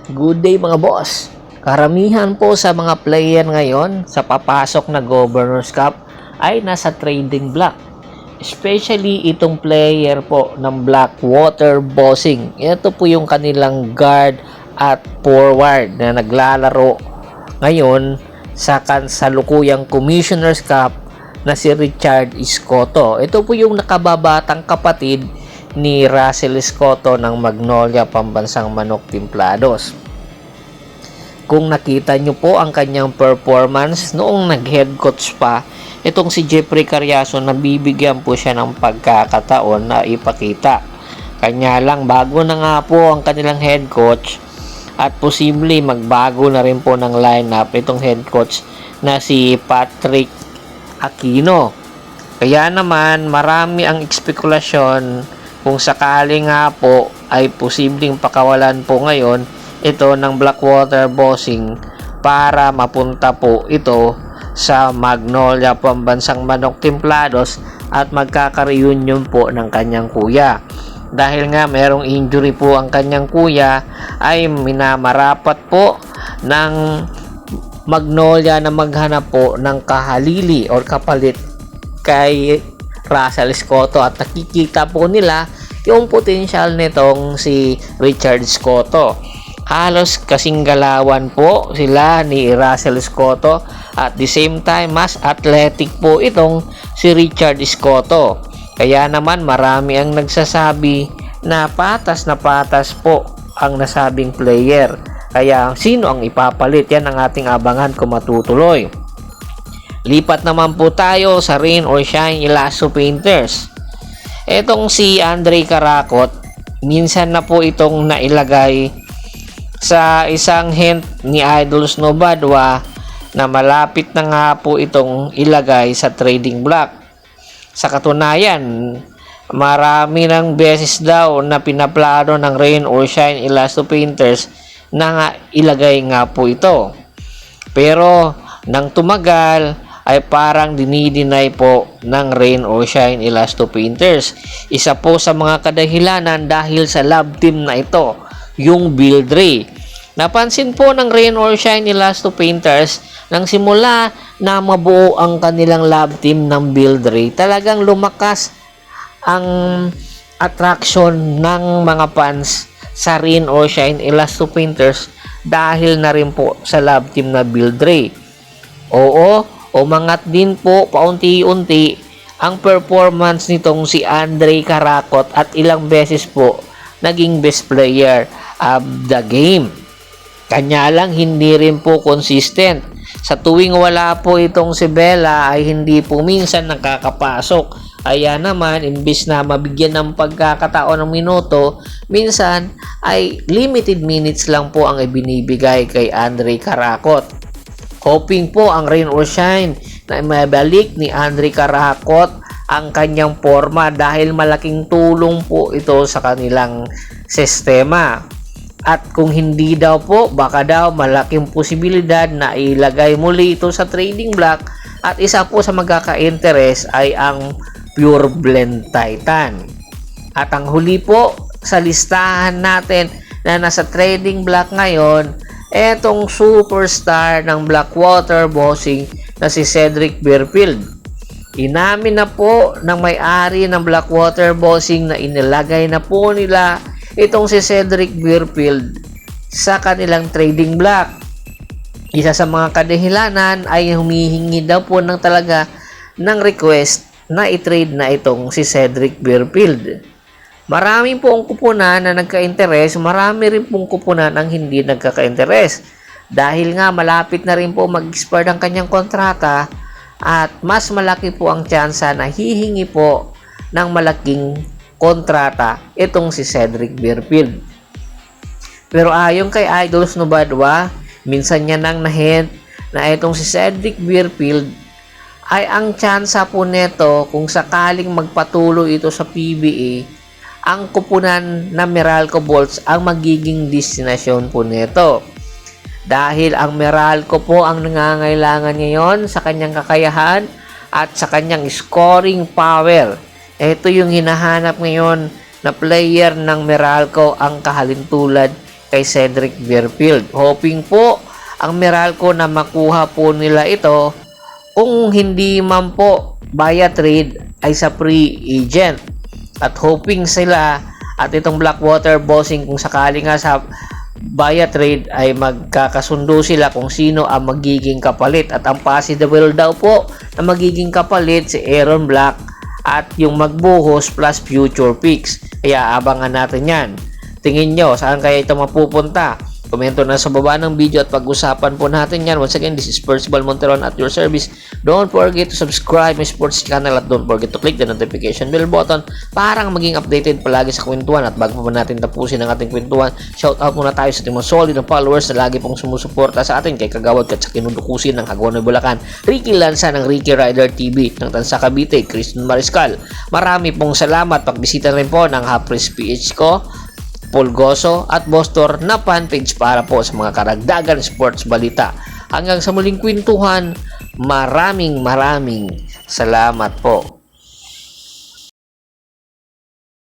Good day mga boss! Karamihan po sa mga player ngayon sa papasok na Governors Cup ay nasa trading block. Especially itong player po ng Blackwater Bossing. Ito po yung kanilang guard at forward na naglalaro ngayon sa kasalukuyang Commissioner's Cup na si Richard Escoto. Ito po yung nakababatang kapatid ni Russell Escoto ng Magnolia Pambansang Manok Timplados. Kung nakita nyo po ang kanyang performance noong nag-head coach pa, itong si Jeffrey Carriazo, nabibigyan po siya ng pagkakataon na ipakita. Kanya lang, bago na nga po ang kanilang head coach at posible magbago na rin po ng lineup itong head coach na si Patrick Aquino. Kaya naman, marami ang espekulasyon kung sakali nga po ay posibleng pakawalan po ngayon ito ng Blackwater Bossing para mapunta po ito sa Magnolia Pambansang Manok Timplados at magkaka-reunion po ng kanyang kuya. Dahil nga merong injury po ang kanyang kuya, ay minamarapat po ng Magnolia na maghanap po ng kahalili or kapalit kay Russell Escoto, at nakikita po nila yung potential nitong si Richard Escoto. Halos kasing galawan po sila ni Russell Escoto, at the same time mas athletic po itong si Richard Escoto. Kaya naman marami ang nagsasabi na patas po ang nasabing player. Kaya sino ang ipapalit? Yan ang ating abangan kung matutuloy. Lipat naman po tayo sa Rain or Shine Elasto Painters. Etong si Andre Caracot, minsan na po itong nailagay sa isang hint ni Idol Snow Badwa na malapit na nga po itong ilagay sa trading block. Sa katunayan, marami ng beses daw na pinaplano ng Rain or Shine Elasto Painters na nga ilagay nga po ito. Pero nang tumagal ay parang dinidinay po ng Rain or Shine Elasto Painters. Isa po sa mga kadahilanan dahil sa love team na ito, yung Build Ray. Napansin po ng Rain or Shine Elasto Painters nang simula na mabuo ang kanilang love team ng Build Ray, talagang lumakas ang attraction ng mga fans sa Rain or Shine Elasto Painters dahil na rin po sa love team na Build Ray. Oo, umangat din po paunti-unti ang performance nitong si Andre Caracot at ilang beses po naging best player of the game. Kanya lang hindi rin po consistent. Sa tuwing wala po itong si Bella ay hindi po minsan nakakapasok. Kaya naman, imbis na mabigyan ng pagkakataon ng minuto, minsan ay limited minutes lang po ang ibinibigay kay Andre Caracot. Hoping po ang Rain or Shine na mabalik ni Andre Caracot ang kanyang forma dahil malaking tulong po ito sa kanilang sistema. At kung hindi daw po, baka daw malaking posibilidad na ilagay muli ito sa trading block, at isa po sa magkaka-interest ay ang Pure Blend Titan. At ang huli po sa listahan natin na nasa trading block ngayon, etong superstar ng Blackwater Bossing na si Cedric Bearfield. Inamin na po ng may-ari ng Blackwater Bossing na inilagay na po nila itong si Cedric Bearfield sa kanilang trading block. Isa sa mga kadahilanan ay humihingi daw po ng talaga ng request na i-trade na itong si Cedric Bearfield. Marami po ang kupunan na nagka-interest, marami rin pong kupunan ang hindi nagkaka-interest. Dahil nga malapit na rin po mag-expire ang kanyang kontrata, at mas malaki po ang tsansa na hihingi po ng malaking kontrata itong si Cedric Bearfield. Pero ayon kay Idol Snow Badwa, minsan niya nang na-hint na itong si Cedric Bearfield ay ang tsansa po neto kung sakaling magpatuloy ito sa PBA, ang kupunan na Meralco Bolts ang magiging destinasyon po neto. Dahil ang Meralco po ang nangangailangan ngayon sa kanyang kakayahan at sa kanyang scoring power. Ito yung hinahanap ngayon na player ng Meralco, ang kahalintulad kay Cedric Verfield. Hoping po ang Meralco na makuha po nila ito, kung hindi man po via trade ay sa free agent. At hoping sila at itong Blackwater Bossing kung sakali nga sa via trade ay magkakasundo sila kung sino ang magiging kapalit. At ang possible daw po na magiging kapalit si Aaron Black at yung magbuhos plus future picks. Kaya abangan natin yan. Tingin nyo, saan kaya ito mapupunta? Komento na sa baba ng video at pag-usapan po natin yan. Once again, this is Percival Monteron at your service. Don't forget to subscribe my sports channel at don't forget to click the notification bell button para maging updated palagi sa kwentuhan. At bago pa natin tapusin ang ating kwentuhan, shoutout muna tayo sa ating mga solid na followers na lagi pong sumusuporta sa atin, kay Kagawad at sa Kinudukusin ng Hagonoy Bulacan, Ricky Lanza ng Ricky Rider TV, ng Tansa Cavite, Kristen Mariscal. Marami pong salamat. Pagbisita rin po ng Hapres PH ko, Pulgoso at Bostor na fanpage para po sa mga karagdagan sports balita. Hanggang sa muling kwentuhan, maraming salamat po.